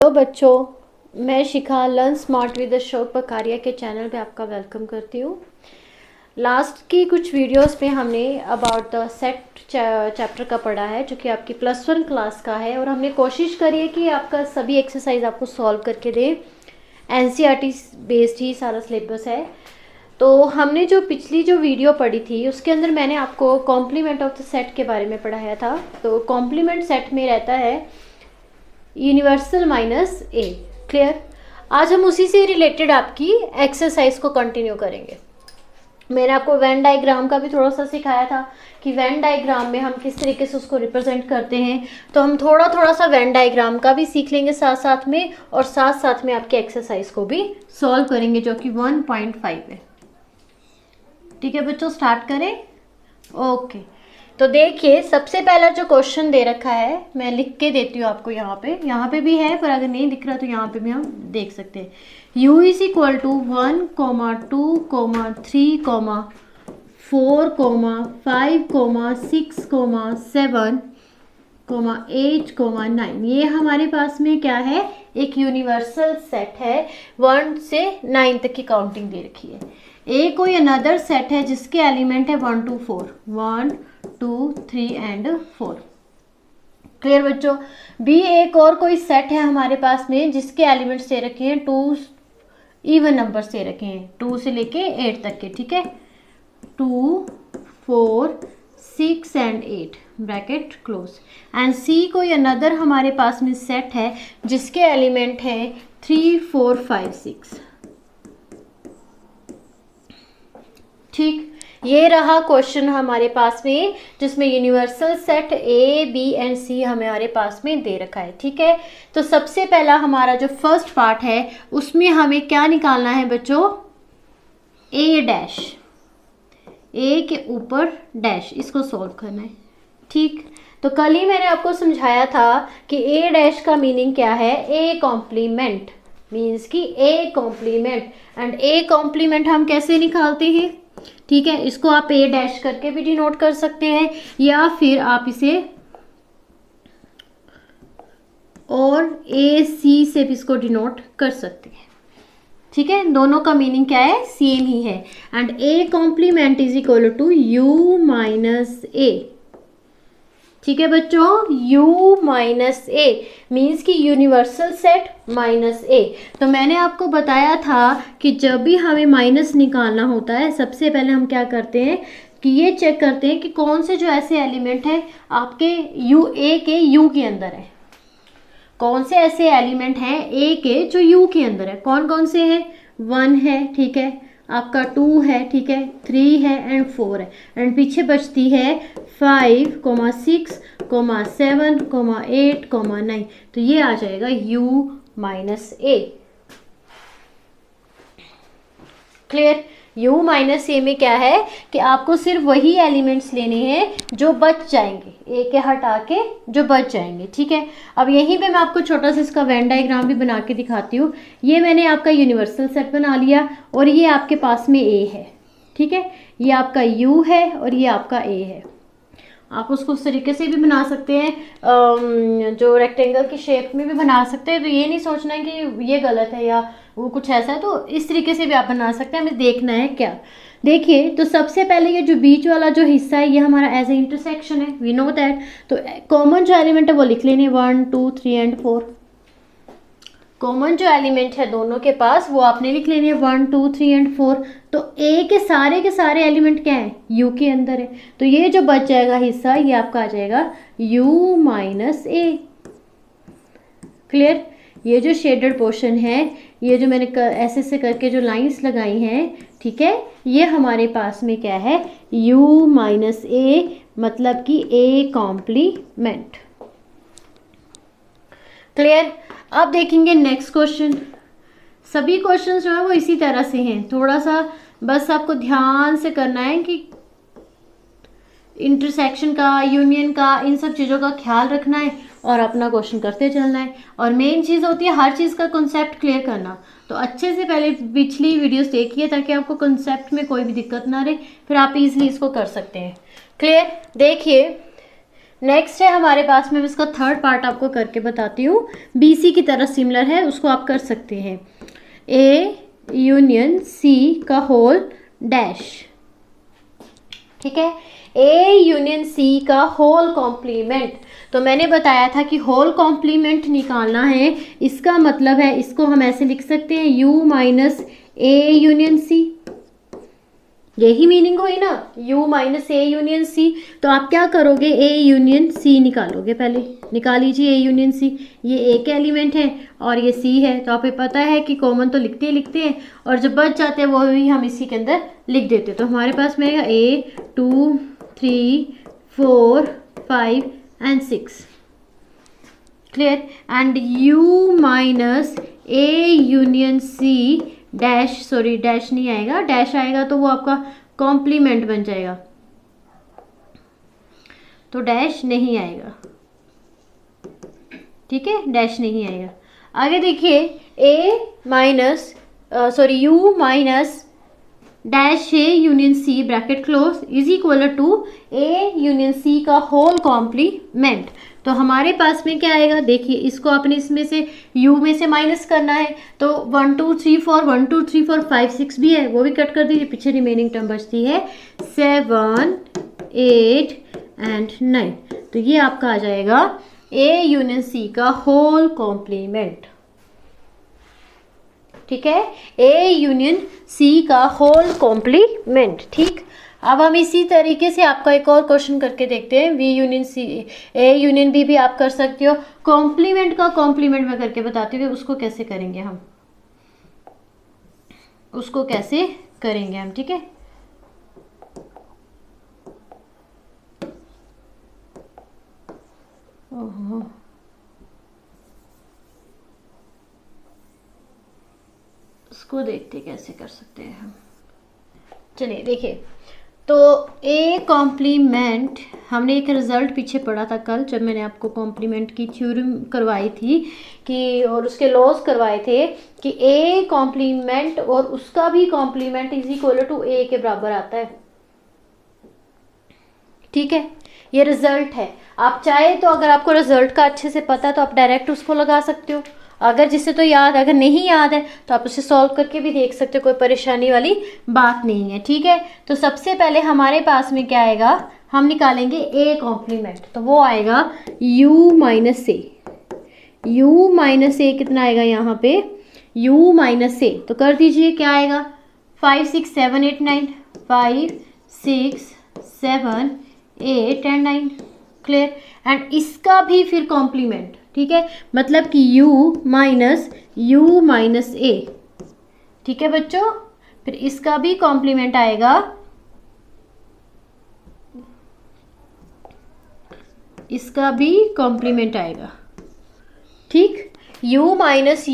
Hello बच्चों, मैं शिखा learn smart with Ashok पकारिया के चैनल पे आपका वेलकम करती हूँ। लास्ट की कुछ वीडियोस में हमने अबाउट द सेट चैप्टर का पढ़ा है, जो कि आपकी +1 क्लास का है, और हमने कोशिश करी है कि आपका सभी एक्सरसाइज आपको सॉल्व करके दें। एनसीईआरटी बेस्ड ही सारा सिलेबस है। तो हमने जो पिछली वीडियो पढ़ी थी उसके अंदर मैंने आपको कॉम्प्लीमेंट ऑफ द सेट के बारे में पढ़ाया था। तो कॉम्प्लीमेंट सेट में रहता है यूनिवर्सल माइनस ए। क्लियर। आज हम उसी से रिलेटेड आपकी एक्सरसाइज को कंटिन्यू करेंगे। मैंने आपको वेन डायग्राम का भी थोड़ा सा सिखाया था कि वेन डायग्राम में हम किस तरीके से उसको रिप्रेजेंट करते हैं। तो हम थोड़ा सा वेन डायग्राम का भी सीख लेंगे साथ साथ में, और साथ साथ में आपके एक्सरसाइज को भी सॉल्व करेंगे, जो कि 1.5 है। ठीक है बच्चों, स्टार्ट करें। ओके, तो देखिए सबसे पहला जो क्वेश्चन दे रखा है, मैं लिख के देती हूँ आपको। यहाँ पे भी है, पर अगर नहीं दिख रहा तो यहाँ पे भी हम देख सकते हैं। u is equal to 1, 2, 3, 4, 5, 6, 7, 8, 9। ये हमारे पास में क्या है, एक यूनिवर्सल सेट है। 1 से 9 तक की काउंटिंग दे रखी है। ए कोई अनदर सेट है जिसके एलिमेंट है 1 to 4, 1, 2, 3 एंड 4। क्लियर बच्चों। बी एक और कोई सेट है हमारे पास में जिसके एलिमेंट्स दे रखे हैं 2 इवन नंबर्स दे रखे हैं, 2 से लेके 8 तक के। ठीक है, 2, 4, 6 एंड 8 ब्रैकेट क्लोज। एंड सी कोई अनदर हमारे पास में सेट है जिसके एलिमेंट है 3, 4, 5, 6। ठीक, ये रहा क्वेश्चन हमारे पास में, जिसमें universal set A, B and C हमारे पास में दे रखा है। ठीक है, तो सबसे पहला हमारा जो फर्स्ट पार्ट है उसमें हमें क्या निकालना है बच्चों, ए डैश, ए के ऊपर डैश, इसको सॉल्व करना है। ठीक, तो कल ही मैंने आपको समझाया था कि ए डैश का मीनिंग क्या है। ए कॉम्प्लीमेंट मीन्स कि A complement, and A complement हम कैसे निकालते हैं। ठीक है, इसको आप ए डैश करके भी डिनोट कर सकते हैं, या फिर आप इसे और ए सी से भी इसको डिनोट कर सकते हैं। ठीक है, दोनों का मीनिंग क्या है, सेम ही है। And A complement is equal to U minus A. ठीक है बच्चों, u माइनस ए मीन्स कि यूनिवर्सल सेट माइनस ए। तो मैंने आपको बताया था कि जब भी हमें माइनस निकालना होता है, सबसे पहले हम क्या करते हैं कि ये चेक करते हैं कि कौन से जो ऐसे एलिमेंट है आपके u ए के u के अंदर है। कौन से ऐसे एलिमेंट हैं ए के जो u के अंदर है, कौन कौन से हैं। 1 है, ठीक है, आपका 2 है, ठीक है, 3 है एंड 4 है, एंड पीछे बचती है 5, 6, 7, 8, 9। तो ये आ जाएगा u माइनस ए। क्लियर। u माइनस ए में क्या है कि आपको सिर्फ वही एलिमेंट्स लेने हैं जो बच जाएंगे, ए के हटा के जो बच जाएंगे। ठीक है, अब यहीं पे मैं आपको छोटा सा इसका वेन डायग्राम भी बना के दिखाती हूँ। ये मैंने आपका यूनिवर्सल सेट बना लिया, और ये आपके पास में ए है। ठीक है, ये आपका u है और ये आपका a है। आप उसको उस तरीके से भी बना सकते हैं, जो रेक्टेंगल की शेप में भी बना सकते हैं। तो ये नहीं सोचना है कि ये गलत है या वो कुछ ऐसा है, तो इस तरीके से भी आप बना सकते हैं। हमें देखना है क्या। देखिए, तो सबसे पहले ये जो बीच वाला जो हिस्सा है ये हमारा एज ए इंटरसेक्शन है, वी नो दैट। तो कॉमन जो एलिमेंट है वो लिख लेने, 1, 2, 3 एंड 4। कॉमन जो एलिमेंट है दोनों के पास वो आपने लिख लेने 1, 2, 3 एंड 4। तो ए के सारे एलिमेंट क्या है, यू के अंदर है। तो ये जो बच जाएगा हिस्सा ये आपका आ जाएगा u माइनस ए। क्लियर। ये जो शेडेड पोर्शन है, ये जो मैंने ऐसे से करके जो लाइंस लगाई हैं, ठीक है, ये हमारे पास में क्या है, u माइनस ए, मतलब कि ए कॉम्प्लीमेंट। क्लियर। अब देखेंगे नेक्स्ट क्वेश्चन। सभी क्वेश्चन जो है वो इसी तरह से हैं। थोड़ा सा बस आपको ध्यान से करना है कि इंटरसेक्शन का, यूनियन का, इन सब चीज़ों का ख्याल रखना है और अपना क्वेश्चन करते चलना है। और मेन चीज़ होती है हर चीज़ का कॉन्सेप्ट क्लियर करना। तो अच्छे से पहले पिछली वीडियोस देखिए ताकि आपको कॉन्सेप्ट में कोई भी दिक्कत ना रहे, फिर आप इजीली इसको कर सकते हैं। क्लियर। देखिए नेक्स्ट है हमारे पास में, इसका थर्ड पार्ट आपको करके बताती हूँ। BC की तरह सिमिलर है, उसको आप कर सकते हैं। A यूनियन C का होल डैश, ठीक है, A यूनियन C का होल कॉम्प्लीमेंट। तो मैंने बताया था कि होल कॉम्प्लीमेंट निकालना है, इसका मतलब है इसको हम ऐसे लिख सकते हैं U minus A union C, यही मीनिंग हुई ना, U minus A union C। तो आप क्या करोगे, A यूनियन C निकालोगे, पहले निकाल लीजिए A यूनियन C। ये A के एलिमेंट है और ये C है, तो आपको पता है कि कॉमन तो लिखते ही लिखते हैं, और जो बच जाते हैं वो भी हम इसी के अंदर लिख देते हैं। तो हमारे पास में आएगा A 2 3 4 5 and 6, clear. And U minus A union C dash, sorry dash नहीं आएगा, डैश आएगा तो वो आपका कॉम्प्लीमेंट बन जाएगा, तो डैश नहीं आएगा, ठीक है, डैश नहीं आएगा। आगे देखिए, A minus U minus dash A union C bracket close is equal to A union C का होल कॉम्प्लीमेंट। तो हमारे पास में क्या आएगा, देखिए इसको आपने इसमें से U में से माइनस करना है, तो 1 2 3 4 1 2 3 4 5 6 भी है, वो भी कट कर दीजिए, पीछे रिमेनिंग टर्म बचती है 7 8 एंड 9। तो ये आपका आ जाएगा A यूनियन C का होल कॉम्प्लीमेंट, ठीक है, A यूनियन C का होल कॉम्प्लीमेंट, ठीक। अब हम इसी तरीके से आपका एक और क्वेश्चन करके देखते हैं। V union C, A union B भी आप कर सकते हो। कॉम्प्लीमेंट का कॉम्प्लीमेंट मैं करके बताती हूँ, उसको कैसे करेंगे हम, उसको कैसे करेंगे हम, ठीक है। ओहो, उसको देखते कैसे कर सकते हैं हम। चलिए देखिए, तो A कॉम्प्लीमेंट, हमने एक रिजल्ट पीछे पढ़ा था कल जब मैंने आपको कॉम्प्लीमेंट की थ्योरम करवाई थी कि, और उसके लॉज करवाए थे कि A कॉम्प्लीमेंट और उसका भी complement is equal to A के बराबर आता है, ठीक है। ये रिजल्ट है, आप चाहे तो अगर आपको रिजल्ट का अच्छे से पता है तो आप डायरेक्ट उसको लगा सकते हो, अगर जिससे तो याद, अगर नहीं याद है तो आप उसे सॉल्व करके भी देख सकते हो, कोई परेशानी वाली बात नहीं है, ठीक है। तो सबसे पहले हमारे पास में क्या आएगा, हम निकालेंगे A कॉम्प्लीमेंट, तो वो आएगा U minus A। U minus A कितना आएगा यहाँ पे, U माइनस A, तो कर दीजिए क्या आएगा, 5 6 7 8 9, 5 6 7 8 एंड 9, क्लियर। एंड इसका भी फिर कॉम्प्लीमेंट, ठीक है, मतलब कि U माइनस A, ठीक है बच्चों। फिर इसका भी कॉम्प्लीमेंट आएगा, इसका भी कॉम्प्लीमेंट आएगा, ठीक। U माइनस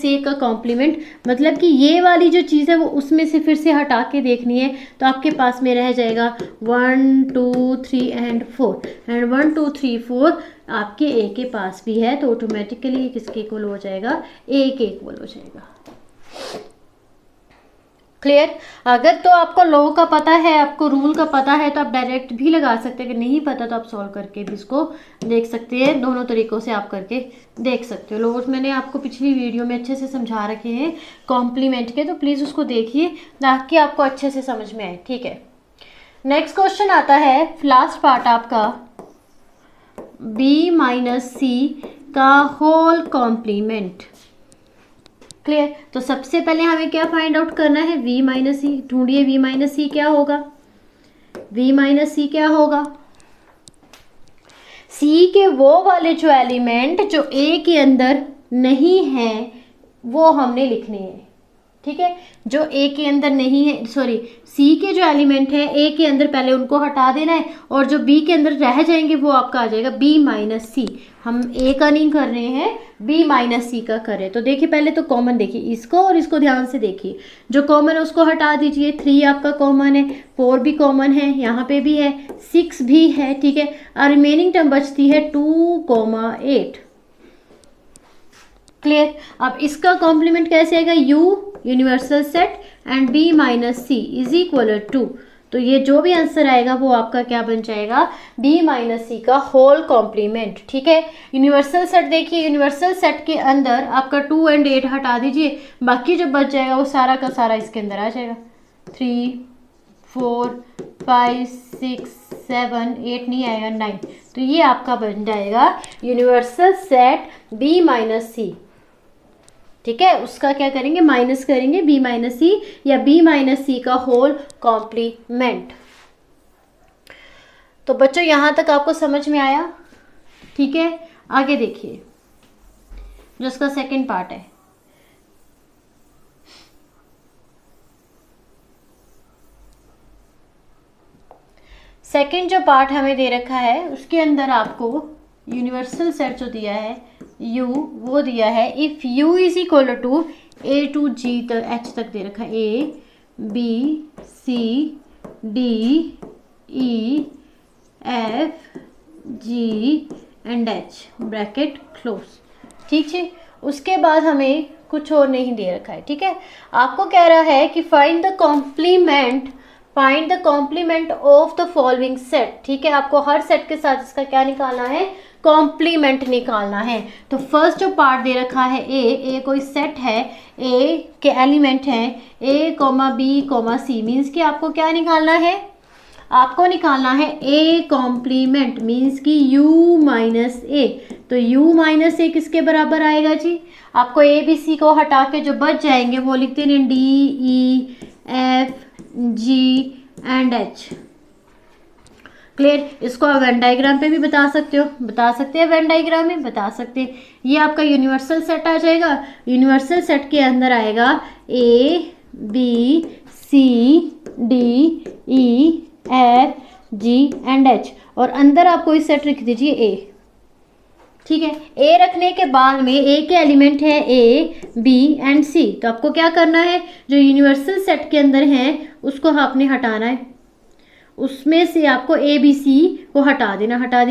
A का कॉम्प्लीमेंट, मतलब कि ये वाली जो चीज़ है वो उसमें से फिर से हटा के देखनी है, तो आपके पास में रह जाएगा 1 2 3 एंड 4, एंड 1 2 3 4 आपके A के पास भी है, तो ऑटोमेटिकली किसके इक्वल हो जाएगा, A के इक्वल हो जाएगा, क्लियर। अगर तो आपको लॉ का पता है, आपको रूल का पता है, तो आप डायरेक्ट भी लगा सकते हैं, अगर नहीं पता तो आप सॉल्व करके भी इसको देख सकते हैं, दोनों तरीक़ों से आप करके देख सकते हो। लॉज मैंने आपको पिछली वीडियो में अच्छे से समझा रखे हैं कॉम्प्लीमेंट के, तो प्लीज़ उसको देखिए ताकि आपको अच्छे से समझ में आए, ठीक है। नेक्स्ट क्वेश्चन आता है, लास्ट पार्ट आपका, B माइनस C का होल कॉम्प्लीमेंट, क्लियर। तो सबसे पहले हमें क्या फाइंड आउट करना है, V माइनस C ढूंढिए। V माइनस C क्या होगा, V माइनस C क्या होगा, C के वो वाले जो एलिमेंट जो A के अंदर नहीं है वो हमने लिखने हैं, ठीक है। जो A के अंदर नहीं है, सॉरी C के जो एलिमेंट है A के अंदर पहले उनको हटा देना है, और जो B के अंदर रह जाएंगे वो आपका आ जाएगा B माइनस C। हम A का नहीं कर रहे हैं, B माइनस C का कर रहे हैं। तो देखिए पहले तो कॉमन देखिए इसको, और इसको ध्यान से देखिए, जो कॉमन है उसको हटा दीजिए। 3 आपका कॉमन है, 4 भी कॉमन है, यहाँ पे भी है, 6 भी है, ठीक है। और रिमेनिंग टर्म बचती है 2 8, क्लियर। अब इसका कॉम्प्लीमेंट कैसे आएगा, U universal set and B minus C is equal to तो ये जो भी आंसर आएगा वो आपका क्या बन जाएगा, बी माइनस सी का होल कॉम्प्लीमेंट। ठीक है, यूनिवर्सल सेट देखिए, यूनिवर्सल सेट के अंदर आपका 2 और 8 हटा दीजिए, बाकी जो बच जाएगा वो सारा का सारा इसके अंदर आ जाएगा। 3 4 5 6 7 8 नहीं आएगा, 9। तो ये आपका बन जाएगा यूनिवर्सल सेट बी माइनस सी। ठीक है, उसका क्या करेंगे, माइनस करेंगे, बी माइनस सी या बी माइनस सी का होल कॉम्प्लीमेंट। तो बच्चों यहां तक आपको समझ में आया? ठीक है, आगे देखिए जो इसका सेकंड पार्ट है। सेकंड जो पार्ट हमें दे रखा है उसके अंदर आपको यूनिवर्सल सेट जो दिया है u, वो दिया है if u is equal to a to g तक h तक दे रखा है, a b c d e f g and h bracket close. ठीक है, उसके बाद हमें कुछ और नहीं दे रखा है। ठीक है, आपको कह रहा है कि find the complement of the following set. ठीक है, आपको हर सेट के साथ इसका क्या निकालना है, कॉम्प्लीमेंट निकालना है। तो फर्स्ट जो पार्ट दे रखा है ए कोई सेट है, ए के एलिमेंट हैं ए कॉमा बी कॉमा सी, मीन्स कि आपको क्या निकालना है, आपको निकालना है ए कॉम्प्लीमेंट, मीन्स कि u माइनस ए। तो u माइनस ए किसके बराबर आएगा जी, आपको ए बी सी को हटा के जो बच जाएंगे वो लिखते हैं D E F G and H. Clear, इसको आप वेन डायग्राम पे भी बता सकते हो, बता सकते हैं वेन डायग्राम में बता सकते हैं। ये आपका यूनिवर्सल सेट आ जाएगा, यूनिवर्सल सेट के अंदर आएगा A B C D E F G and H, और अंदर आप कोई सेट रख दीजिए ए। ठीक है, ए रखने के बाद में ए के एलिमेंट है ए बी एंड सी, तो आपको क्या करना है, जो यूनिवर्सल सेट के अंदर है उसको आपने हटाना है, उसमें से आपको ए बी सी को हटा देना, हटा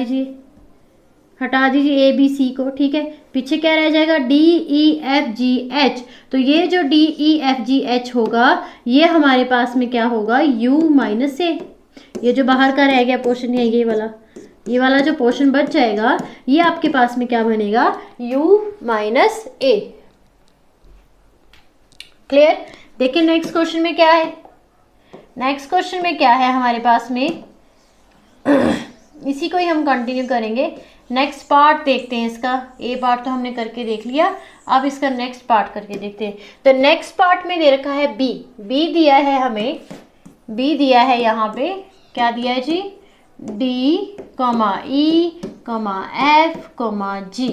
दीजिए ए बी सी को। ठीक है, पीछे क्या रह जाएगा, डी ई एफ जी एच। तो ये जो डी ई एफ जी एच होगा ये हमारे पास में क्या होगा, u माइनस ए। ये जो बाहर का रह गया पोर्शन है ये वाला जो पोर्शन बच जाएगा ये आपके पास में क्या बनेगा, u माइनस ए। क्लियर, देखिए नेक्स्ट क्वेश्चन में क्या है, नेक्स्ट क्वेश्चन में क्या है हमारे पास में इसी को ही हम कंटिन्यू करेंगे। नेक्स्ट पार्ट देखते हैं इसका, ए पार्ट तो हमने करके देख लिया, अब इसका नेक्स्ट पार्ट करके देखते हैं। तो नेक्स्ट पार्ट में दे रखा है बी दिया है हमें, बी दिया है यहाँ पे, क्या दिया है G, D comma E comma F comma G.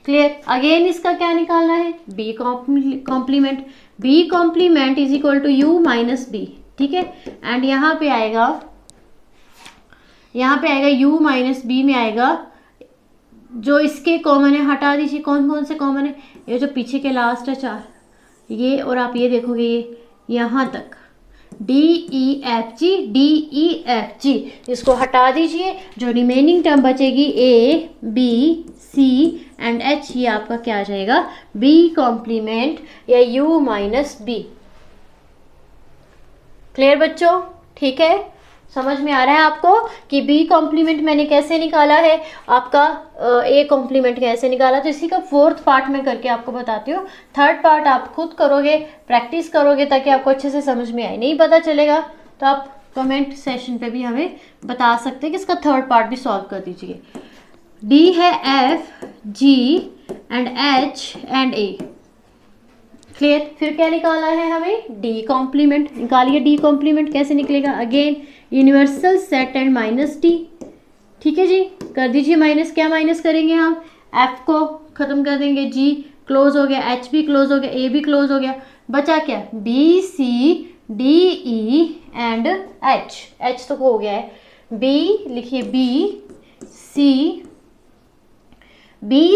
Clear, again इसका क्या निकालना है, B complement, B complement is equal to u minus B. ठीक है, एंड यहाँ पे आएगा u माइनस बी में आएगा जो इसके कॉमन है, हटा दीजिए, कौन कौन से कॉमन है, ये जो पीछे के लास्ट है 4 ये, और आप ये देखोगे ये यहाँ तक डी ई एफ जी, इसको हटा दीजिए, जो रिमेनिंग टर्म बचेगी A B C and H, ये आपका क्या आ जाएगा, बी कॉम्प्लीमेंट या u माइनस बी। क्लियर बच्चों, ठीक है, समझ में आ रहा है आपको कि बी कॉम्प्लीमेंट मैंने कैसे निकाला है, आपका ए कॉम्प्लीमेंट कैसे निकाला। तो इसी का फोर्थ पार्ट में करके आपको बताती हूँ, थर्ड पार्ट आप खुद करोगे, प्रैक्टिस करोगे ताकि आपको अच्छे से समझ में आए। नहीं पता चलेगा तो आप कमेंट सेशन पे भी हमें बता सकते हैं कि इसका थर्ड पार्ट भी सॉल्व कर दीजिए। डी है F G and H and A. Clear, फिर क्या निकालना है हमें, डी कॉम्प्लीमेंट निकालिए। डी कॉम्प्लीमेंट कैसे निकलेगा, again universal set and minus D. ठीक है जी, कर दीजिए माइनस, क्या माइनस करेंगे हम, एफ को खत्म कर देंगे, जी क्लोज हो गया, एच भी क्लोज हो गया, ए भी क्लोज हो गया, बचा क्या, B C D E and H, H तो हो गया है, बी लिखिए B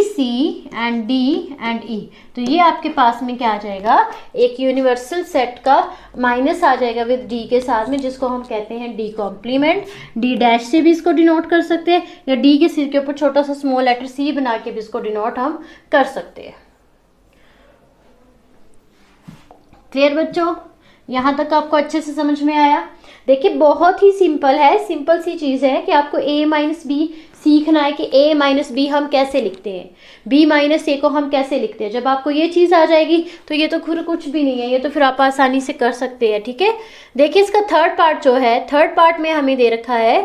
C and D and E. तो ये आपके पास में क्या आ जाएगा, एक यूनिवर्सल सेट का माइनस आ जाएगा विद डी के साथ में, जिसको हम कहते हैं डी कॉम्प्लीमेंट। डी डैश से भी इसको डिनोट कर सकते हैं, या डी के सिर के ऊपर छोटा सा स्मॉल लेटर सी बना के भी इसको डिनोट हम कर सकते हैं। क्लियर बच्चों, यहाँ तक आपको अच्छे से समझ में आया। देखिए बहुत ही सिंपल है, सिंपल सी चीज़ है कि आपको a माइनस बी सीखना है कि a माइनस बी हम कैसे लिखते हैं, b माइनस ए को हम कैसे लिखते हैं। जब आपको ये चीज़ आ जाएगी तो ये तो खुद कुछ भी नहीं है, ये तो फिर आप आसानी से कर सकते हैं। ठीक है, देखिए इसका थर्ड पार्ट जो है, थर्ड पार्ट में हमें दे रखा है,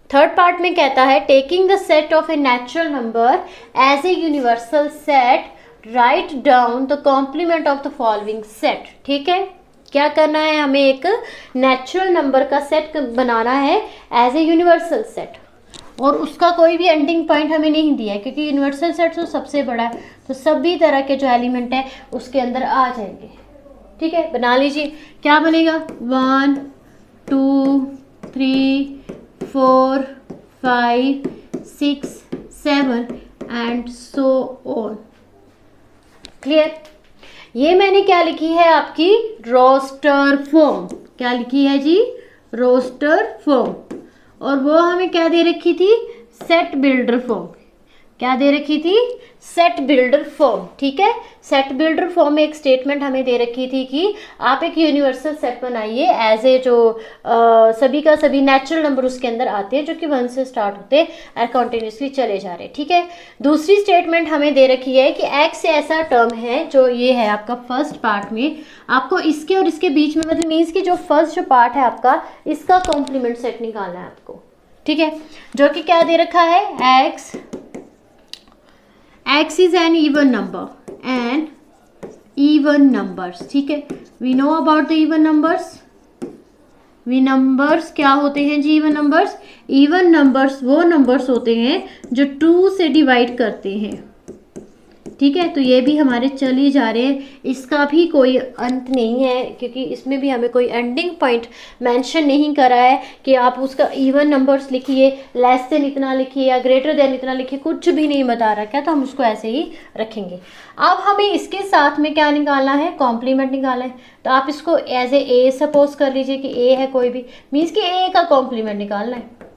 थर्ड पार्ट में कहता है taking the set of a natural number as a universal set write down the complement of the following set. ठीक है, क्या करना है, हमें एक नेचुरल नंबर का सेट बनाना है एज ए यूनिवर्सल सेट, और उसका कोई भी एंडिंग पॉइंट हमें नहीं दिया है क्योंकि यूनिवर्सल सेट तो सबसे बड़ा है, तो सभी तरह के जो एलिमेंट है उसके अंदर आ जाएंगे। ठीक है, बना लीजिए, क्या बनेगा 1 2 3 4 5 6 7 एंड सो ऑन। क्लियर, ये मैंने क्या लिखी है आपकी रोस्टर फॉर्म, क्या लिखी है जी रोस्टर फॉर्म, और वो हमें क्या दे रखी थी सेट बिल्डर फॉर्म, क्या दे रखी थी सेट बिल्डर फॉर्म। ठीक है, सेट बिल्डर फॉर्म में एक स्टेटमेंट हमें दे रखी थी कि आप एक यूनिवर्सल सेट बनाइए एज ए जो सभी का सभी नेचुरल नंबर उसके अंदर आते हैं जो कि 1 से स्टार्ट होते हैं और कंटिन्यूसली चले जा रहे हैं। ठीक है, दूसरी स्टेटमेंट हमें दे रखी है कि एक्स ऐसा टर्म है जो ये है आपका फर्स्ट पार्ट में, आपको इसके और इसके बीच में मतलब मीन्स की जो फर्स्ट जो पार्ट है आपका इसका कॉम्प्लीमेंट सेट निकालना है आपको। ठीक है, जो कि क्या दे रखा है x is an even number and even numbers। ठीक है, we know about the even numbers, we numbers क्या होते हैं जी even numbers, even numbers वो numbers होते हैं जो 2 से डिवाइड करते हैं। ठीक है, तो ये भी हमारे चल ही जा रहे हैं, इसका भी कोई अंत नहीं है क्योंकि इसमें भी हमें कोई एंडिंग पॉइंट मेंशन नहीं करा है कि आप उसका इवन नंबर्स लिखिए, लेस देन इतना लिखिए या ग्रेटर देन इतना लिखिए, कुछ भी नहीं बता रखा है, तो हम उसको ऐसे ही रखेंगे। अब हमें इसके साथ में क्या निकालना है, कॉम्प्लीमेंट निकालना है, तो आप इसको एज ए सपोज कर लीजिए कि ए है कोई भी, मीन्स कि ए का कॉम्प्लीमेंट निकालना है।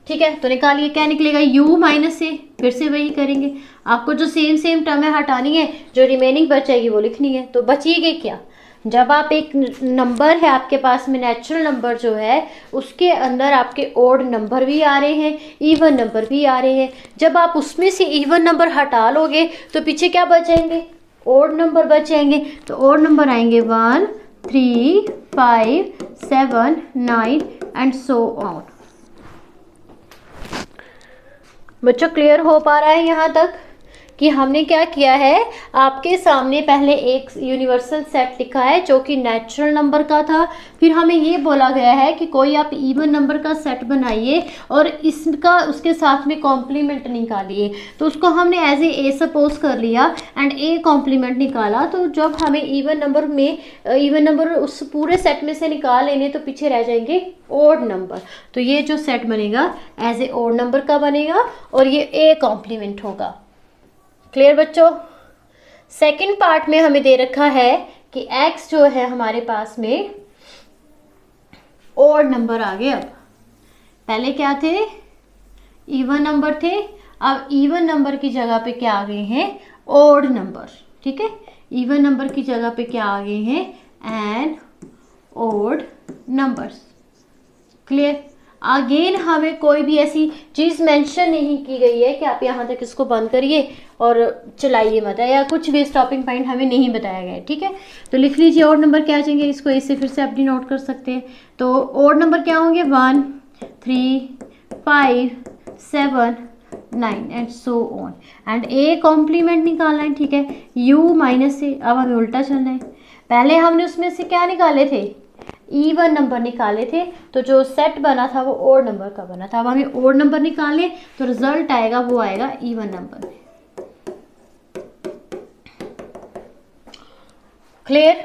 ठीक है, तो निकालिए, क्या निकलेगा u माइनस ए, फिर से वही करेंगे, आपको जो सेम टर्म है हटानी है, जो रिमेनिंग बचेगी वो लिखनी है। तो बचिएगा क्या, जब आप एक नंबर है आपके पास में नेचुरल नंबर जो है उसके अंदर आपके ओड नंबर भी आ रहे हैं, इवन नंबर भी आ रहे हैं, जब आप उसमें से इवन नंबर हटा लोगे तो पीछे क्या बचेंगे, ओड नंबर बचेंगे। तो ओड नंबर आएंगे 1 3 5 7 9 एंड सो ऑन। बच्चों क्लियर हो पा रहा है यहाँ तक कि हमने क्या किया है, आपके सामने पहले एक यूनिवर्सल सेट लिखा है जो कि नेचुरल नंबर का था, फिर हमें ये बोला गया है कि कोई आप इवन नंबर का सेट बनाइए और इसका उसके साथ में कॉम्प्लीमेंट निकालिए, तो उसको हमने एज ए सपोज कर लिया एंड ए कॉम्प्लीमेंट निकाला। तो जब हमें इवन नंबर उस पूरे सेट में से निकाल लेने तो पीछे रह जाएंगे ओड नंबर, तो ये जो सेट बनेगा एज ए ओड नंबर का बनेगा और ये ए कॉम्प्लीमेंट होगा। क्लियर बच्चों, सेकंड पार्ट में हमें दे रखा है कि x जो है हमारे पास में ओड नंबर आ गए। अब पहले क्या थे, इवन नंबर थे, अब इवन नंबर की जगह पे क्या आ गए हैं, ओड नंबर। ठीक है, इवन नंबर की जगह पे क्या आ गए हैं, and odd numbers. Clear, again हमें कोई भी ऐसी चीज़ मेंशन नहीं की गई है कि आप यहाँ तक इसको बंद करिए और चलाइए मत, या कुछ भी स्टॉपिंग पॉइंट हमें नहीं बताया गया है। ठीक है, तो लिख लीजिए ओड नंबर क्या आ जाएंगे, इसको इससे फिर से आप नोट कर सकते हैं। तो ओड नंबर क्या होंगे 1 3 5 7 9 and so on, and A complement निकालना है। ठीक है, u माइनस से, अब हमें उल्टा चलना है, पहले हमने उसमें से क्या निकाले थे, इवन नंबर निकाले थे, तो जो सेट बना था वो ओड नंबर का बना था। अब हमें ओड नंबर निकालने, तो रिजल्ट आएगा वो आएगा इवन नंबर में। क्लियर,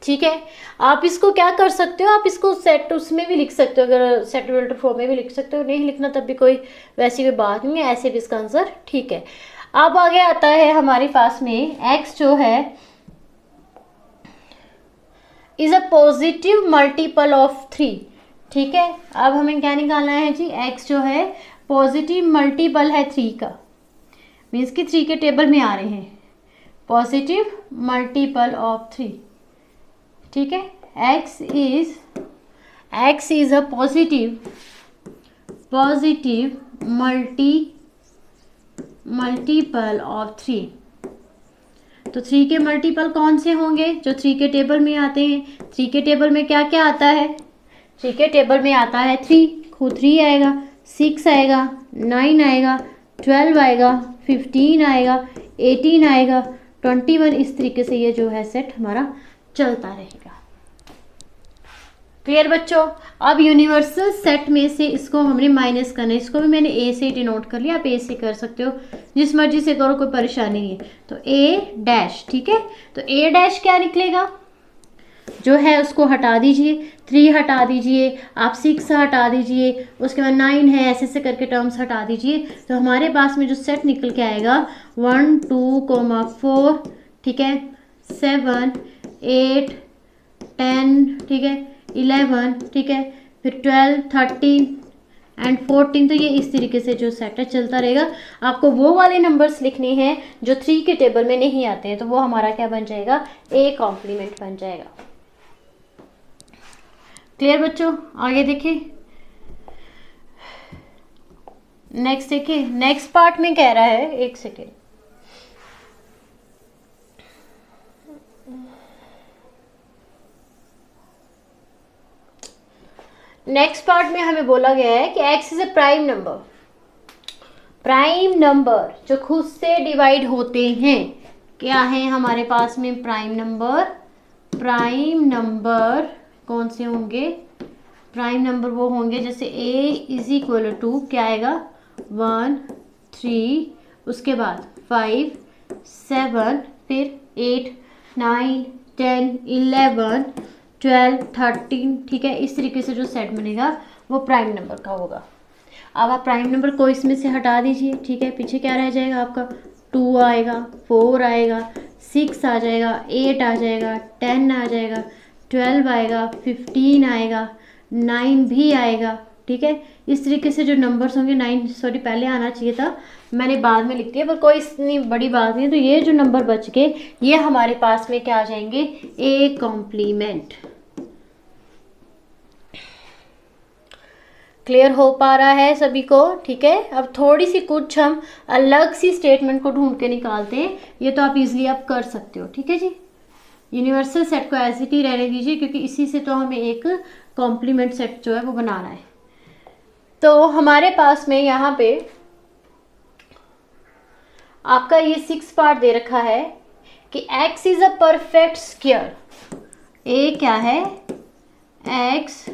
ठीक है, आप इसको क्या कर सकते हो, आप इसको सेट उसमें भी लिख सकते हो, अगर सेट बिल्डर फॉर्म में भी लिख सकते हो, नहीं लिखना तब भी कोई वैसी भी बात नहीं है, ऐसे भी इसका आंसर ठीक है। अब आगे आता है हमारे पास में x जो है is a positive multiple of 3। ठीक है, अब हमें क्या निकालना है जी, x जो है पॉजिटिव मल्टीपल है 3 का, मीन्स कि 3 के टेबल में आ रहे हैं, पॉजिटिव मल्टीपल ऑफ 3। ठीक है, x x is a positive multiple of 3। तो 3 के मल्टीपल कौन से होंगे जो 3 के टेबल में आते हैं? 3 के टेबल में क्या क्या आता है? 3 के टेबल में आता है 3, खुद 3 आएगा, 6 आएगा, 9 आएगा, 12 आएगा, 15 आएगा, 18 आएगा, 21। इस तरीके से ये जो है सेट हमारा चलता रहेगा। क्लियर बच्चों? अब यूनिवर्सल सेट में से इसको हमने माइनस करना है। इसको भी मैंने ए से डिनोट कर लिया, आप ए से कर सकते हो, जिस मर्जी से करो, कोई परेशानी नहीं है। तो ए डैश, ठीक है। तो ए डैश क्या निकलेगा? जो है उसको हटा दीजिए, 3 हटा दीजिए, आप 6 हटा दीजिए, उसके बाद 9 है, ऐसे ऐसे करके टर्म्स हटा दीजिए। तो हमारे पास में जो सेट निकल के आएगा 1 2 4, ठीक है, 7 8 10, ठीक है, 11, ठीक है, फिर 12 13 एंड 14। तो ये इस तरीके से जो सेट है चलता रहेगा। आपको वो वाले नंबर्स लिखने हैं जो 3 के टेबल में नहीं आते हैं, तो वो हमारा क्या बन जाएगा? ए कॉम्प्लीमेंट बन जाएगा। क्लियर बच्चों? आगे देखिए, नेक्स्ट देखिए, नेक्स्ट पार्ट में कह रहा है, एक सेकेंड, नेक्स्ट पार्ट में हमें बोला गया है कि x is a prime number. Prime number जो खुद से डिवाइड होते हैं, क्या है हमारे पास में? Prime number. प्राइम नंबर कौन से होंगे? प्राइम नंबर वो होंगे जैसे a इज इक्वल टू क्या आएगा? 1 3, उसके बाद 5 7, फिर 8 9 10 11 12 13, ठीक है। इस तरीके से जो सेट बनेगा वो प्राइम नंबर का होगा। अब आप प्राइम नंबर को इसमें से हटा दीजिए, ठीक है। पीछे क्या रह जाएगा आपका? 2 आएगा, 4 आएगा, 6 आ जाएगा, 8 आ जाएगा, 10 आ जाएगा, 12 आएगा, 15 आएगा, 9 भी आएगा, ठीक है। इस तरीके से जो नंबर्स होंगे, 9 सॉरी पहले आना चाहिए था, मैंने बाद में लिख दिया, पर कोई इतनी बड़ी बात नहीं। तो ये जो नंबर बच गए ये हमारे पास में क्या आ जाएंगे? A complement. क्लियर हो पा रहा है सभी को? ठीक है। अब थोड़ी सी कुछ हम अलग सी स्टेटमेंट को ढूंढ के निकालते हैं। ये तो आप इजीली आप कर सकते हो, ठीक है जी। यूनिवर्सल सेट को ऐसे ही रहने दीजिए, क्योंकि इसी से तो हमें एक कॉम्प्लीमेंट सेट जो है वो बनाना है। तो हमारे पास में यहाँ पे आपका ये 6 पार्ट दे रखा है कि x is a perfect square. A क्या है? x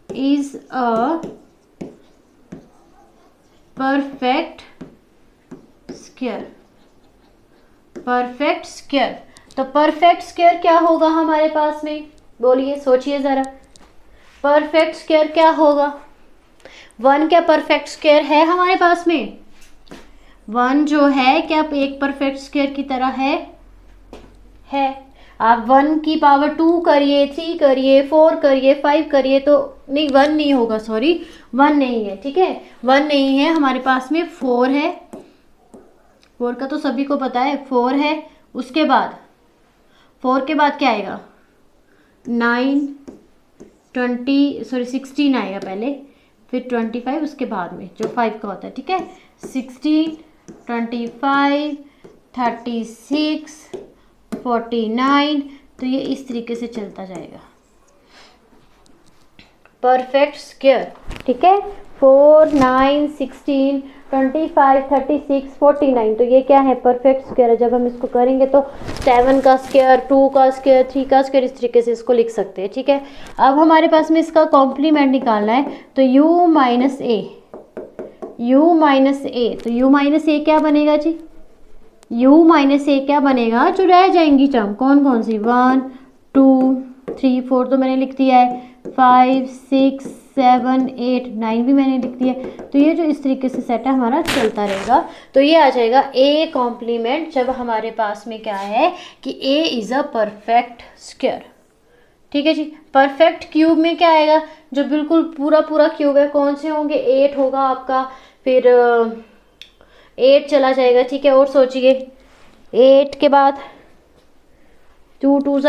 is a perfect square। Perfect square, तो परफेक्ट स्क्वायर क्या होगा हमारे पास में? बोलिए, सोचिए ज़रा, परफेक्ट स्क्वायर क्या होगा? 1 क्या परफेक्ट स्क्वायर है हमारे पास में? 1 जो है क्या एक परफेक्ट स्क्वायर की तरह है। आप 1 की पावर 2 करिए, 3 करिए, 4 करिए, 5 करिए, तो नहीं 1 नहीं होगा, सॉरी 1 नहीं है, ठीक है। 1 नहीं है, हमारे पास में 4 है। 4 का तो सभी को पता है, 4 है। उसके बाद 4 के बाद क्या आएगा? 9 20 सॉरी 16 आएगा पहले, फिर 25 उसके बाद में जो 5 का होता है, ठीक है। 16 25 36 49, तो ये इस तरीके से चलता जाएगा परफेक्ट स्क्वायर, ठीक है। 4 9 16 25 36 49, तो ये क्या है? परफेक्ट स्क्वायर है। जब हम इसको करेंगे तो 7 का स्क्वायर, 2 का स्क्वायर, 3 का स्क्वायर, इस तरीके से इसको लिख सकते हैं, ठीक है। अब हमारे पास में इसका कॉम्प्लीमेंट निकालना है, तो u माइनस ए, तो u माइनस ए क्या बनेगा जी? u माइनस ए क्या बनेगा? जो रह जाएंगी टर्म कौन कौन सी? 1 2 3 4 तो मैंने लिख दिया है, 5 6 7 8 9 भी मैंने लिख दिया। तो ये जो इस तरीके से सेट है हमारा चलता रहेगा। तो ये आ जाएगा ए कॉम्प्लीमेंट, जब हमारे पास में क्या है कि A is a perfect square, ठीक है जी। परफेक्ट क्यूब में क्या आएगा? जो बिल्कुल पूरा पूरा क्यूब है, कौन से होंगे? 8 होगा आपका, फिर 8 चला जाएगा, ठीक है। और सोचिए 8 के बाद 2 2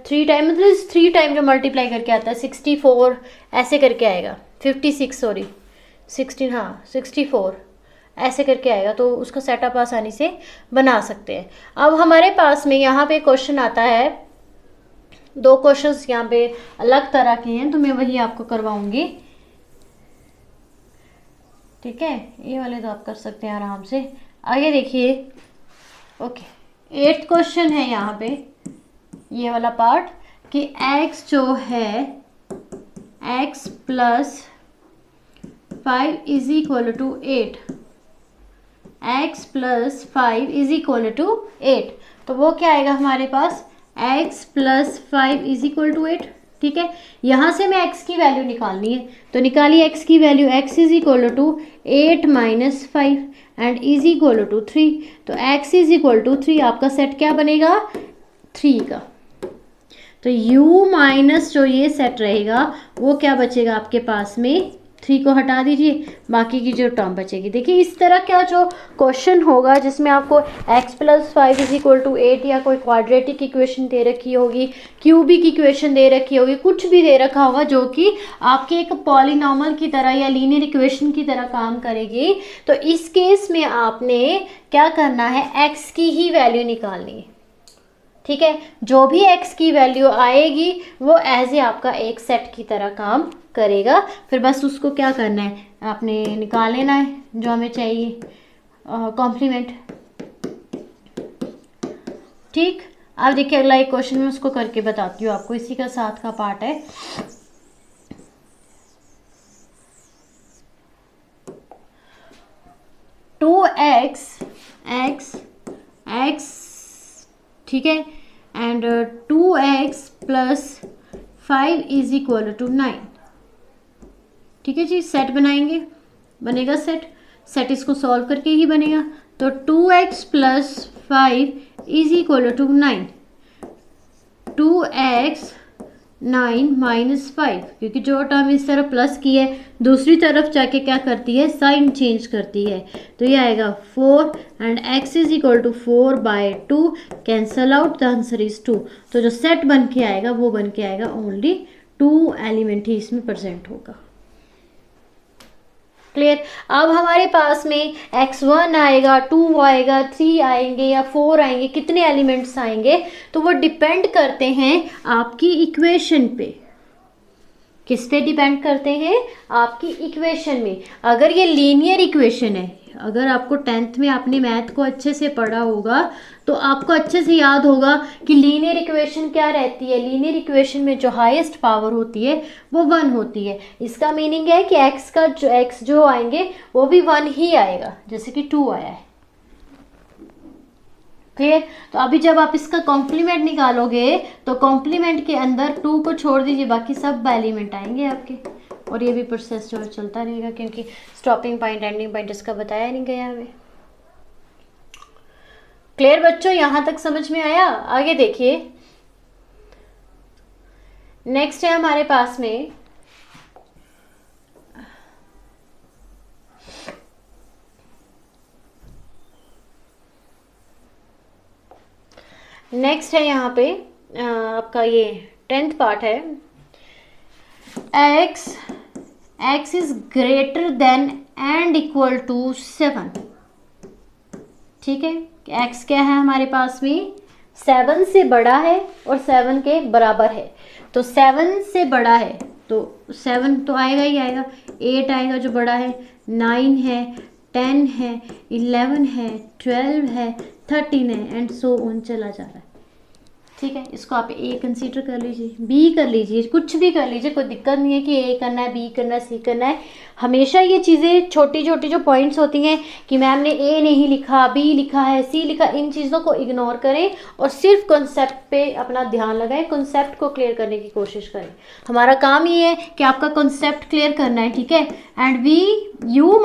3 टाइम, मतलब 3 टाइम जो मल्टीप्लाई करके आता है 64 ऐसे करके आएगा, 56 सॉरी 16, हाँ 64 ऐसे करके आएगा। तो उसका सेटअप आसानी से बना सकते हैं। अब हमारे पास में यहाँ पे क्वेश्चन आता है, 2 क्वेश्चंस यहाँ पे अलग तरह के हैं, तो मैं वही आपको करवाऊंगी, ठीक है। ये वाले तो आप कर सकते हैं आराम से। आगे देखिए, ओके 8th क्वेश्चन है यहाँ पे ये वाला पार्ट कि x जो है x plus 5 is equal to 8, x plus 5 is equal to 8। तो वो क्या आएगा हमारे पास, x plus 5 is equal to 8, ठीक है। यहाँ से मैं x की वैल्यू निकालनी है, तो निकालिए x की value, x is equal to 8 minus 5 and is equal to 3। तो x इज इक्वल टू 3, आपका सेट क्या बनेगा 3 का। तो u माइनस जो ये सेट रहेगा वो क्या बचेगा आपके पास में, 3 को हटा दीजिए, बाकी की जो टर्म बचेगी। देखिए इस तरह का जो क्वेश्चन होगा जिसमें आपको x plus 5 is equal to 8 या कोई क्वाड्रेटिक इक्वेशन दे रखी होगी, क्यूबिक इक्वेशन दे रखी होगी, कुछ भी दे रखा होगा जो कि आपके एक पॉलिनॉमल की तरह या लीनियर इक्वेशन की तरह काम करेगी, तो इस केस में आपने क्या करना है, x की ही वैल्यू निकालनी है, ठीक है। जो भी x की वैल्यू आएगी वो एज ए आपका एक सेट की तरह काम करेगा। फिर बस उसको क्या करना है, आपने निकाल लेना है जो हमें चाहिए, कॉम्प्लीमेंट, ठीक। अब देखिए अगला एक क्वेश्चन मैं उसको करके बताती हूँ आपको, इसी का साथ का पार्ट है। टू एक्स ठीक है, and 2x plus 5 is equal to 9, ठीक है जी। सेट बनाएंगे, बनेगा सेट इसको सॉल्व करके ही बनेगा। तो 2x plus 5 is equal to 9, 2x 9 minus 5, क्योंकि जो टर्म इस तरफ प्लस की है दूसरी तरफ जाके क्या करती है, साइन चेंज करती है। तो ये आएगा 4 and x is equal to 4/2, cancel out, the answer is 2। तो जो सेट बन के आएगा वो बन के आएगा ओनली 2 एलिमेंट ही इसमें प्रेजेंट होगा, क्लियर। अब हमारे पास में x1 आएगा, 2 आएगा, 3 आएंगे या 4 आएंगे, कितने एलिमेंट्स आएंगे, तो वो डिपेंड करते हैं आपकी इक्वेशन पे। किस पे डिपेंड करते हैं, आपकी इक्वेशन में। अगर ये लीनियर इक्वेशन है, अगर आपको 10th में आपने मैथ को अच्छे से पढ़ा होगा तो आपको अच्छे से याद होगा कि लीनियर इक्वेशन क्या रहती है। लीनियर इक्वेशन में जो हाईएस्ट पावर होती है वो 1 होती है। इसका मीनिंग है कि x जो आएंगे वो भी 1 ही आएगा, जैसे कि 2 आया है, क्लियर। तो अभी जब आप इसका कॉम्प्लीमेंट निकालोगे तो कॉम्प्लीमेंट के अंदर 2 को छोड़ दीजिए, बाकी सब एलिमेंट आएंगे आपके, और ये भी प्रोसेस जो है चलता रहेगा, क्योंकि स्टॉपिंग पॉइंट एंडिंग पॉइंट इसका बताया नहीं गया हमें। क्लियर बच्चों, यहां तक समझ में आया। आगे देखिए, नेक्स्ट है हमारे पास में यहाँ पे आपका ये 10th पार्ट है। x is greater than and equal to 7, ठीक है। x क्या है हमारे पास में, 7 से बड़ा है और 7 के बराबर है। तो 7 से बड़ा है तो 7 तो आएगा ही आएगा, 8 आएगा जो बड़ा है, 9 है, 10 है, 11 है, 12 है, 13 है, एंड सो ऑन चला जा रहा है, ठीक है। इसको आप ए कंसीडर कर लीजिए, बी कर लीजिए, कुछ भी कर लीजिए, कोई दिक्कत नहीं है कि ए करना है, बी करना है, सी करना है। हमेशा ये चीज़ें छोटी छोटी जो पॉइंट्स होती हैं कि मैम ने ए नहीं लिखा, बी लिखा है, सी लिखा, इन चीज़ों को इग्नोर करें और सिर्फ कॉन्सेप्ट पे अपना ध्यान लगाएं, कॉन्सेप्ट को क्लियर करने की कोशिश करें। हमारा काम ये है कि आपका कॉन्सेप्ट क्लियर करना है, ठीक है। एंड यू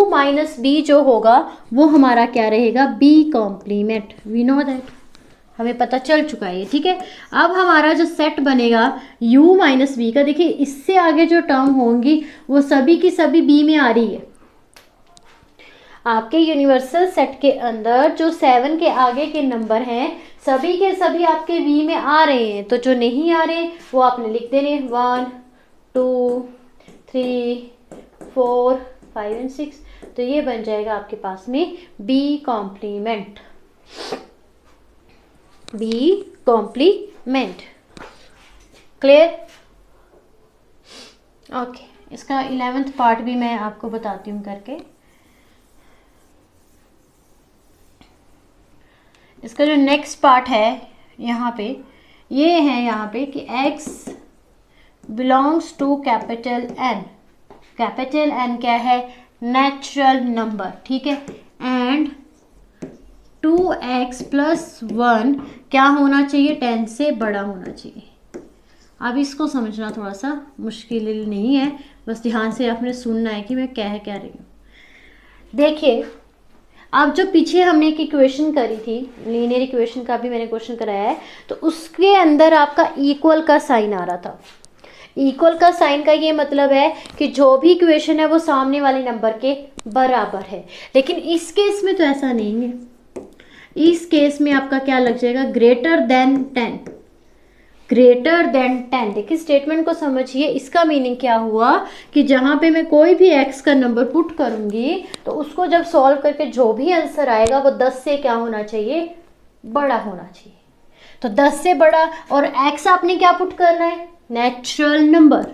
माइनस बी जो होगा वो हमारा क्या रहेगा, B complement, we know that, हमें पता चल चुका है, ठीक है। अब हमारा जो सेट बनेगा u माइनस बी का, देखिए इससे आगे जो टर्म होंगी वो सभी की सभी b में आ रही है। आपके यूनिवर्सल सेट के अंदर जो 7 के आगे के नंबर हैं सभी के सभी आपके वी में आ रहे हैं, तो जो नहीं आ रहे वो आपने लिख देने 1 2 3 4 5 एंड 6। तो ये बन जाएगा आपके पास में B complement, B complement. Clear? Okay, इसका 11th पार्ट भी मैं आपको बताती हूँ करके। इसका जो नेक्स्ट पार्ट है यहाँ पे, ये है यहाँ पे कि x belongs to capital N। Capital N क्या है? नेचुरल नंबर, ठीक है। एंड 2x प्लस 1 क्या होना चाहिए? 10 से बड़ा होना चाहिए। अब इसको समझना थोड़ा सा मुश्किल नहीं है, बस ध्यान से आपने सुनना है कि मैं कह क्या रही हूँ। देखिए, अब जो पीछे हमने एक इक्वेशन करी थी, लीनियर इक्वेशन का भी मैंने क्वेश्चन कराया है, तो उसके अंदर आपका इक्वल का साइन आ रहा था। इक्वल का साइन का ये मतलब है कि जो भी इक्वेशन है वो सामने वाले नंबर के बराबर है। लेकिन इस केस में तो ऐसा नहीं है। इस केस में आपका क्या लग जाएगा? Greater than 10। Greater than 10। देखिए स्टेटमेंट को समझिए, इसका मीनिंग क्या हुआ कि जहां पे मैं कोई भी x का नंबर पुट करूंगी तो उसको जब सॉल्व करके जो भी आंसर आएगा वो 10 से क्या होना चाहिए? बड़ा होना चाहिए। तो 10 से बड़ा, और x आपने क्या पुट करना है? Natural number.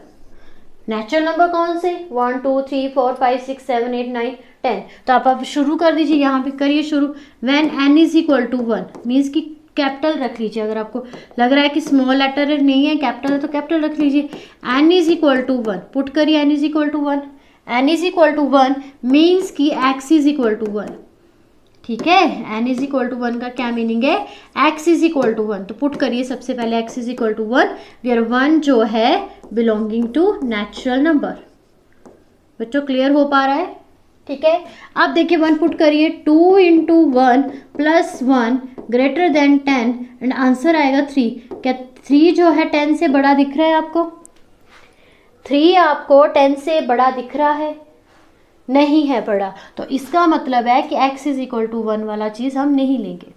नेचुरल नंबर कौन से? 1 2 3 4 5 6 7 8 9 10। तो आप शुरू कर दीजिए, यहाँ पे करिए शुरू। When n is equal to 1 means कि कैपिटल रख लीजिए। अगर आपको लग रहा है कि स्मॉल लेटर नहीं है, कैपिटल है, तो कैपिटल रख लीजिए। n is equal to 1 put करिए, n is equal to 1। n is equal to 1 means कि x इज इक्वल टू 1, ठीक है। n इज इक्वल टू 1 का क्या मीनिंग है? x is equal to 1। तो पुट करिए सबसे पहले x is equal to 1, where 1 जो है बिलोंगिंग टू नेचुरल नंबर। बच्चों क्लियर हो पा रहा है? ठीक है। अब देखिए 1 पुट करिए, 2 into 1 plus 1 greater than 10 and answer आएगा 3। क्या 3 जो है 10 से बड़ा दिख रहा है आपको? 3 आपको 10 से बड़ा दिख रहा है? नहीं है बड़ा। तो इसका मतलब है कि x इज इक्वल टू 1 वाला चीज़ हम नहीं लेंगे।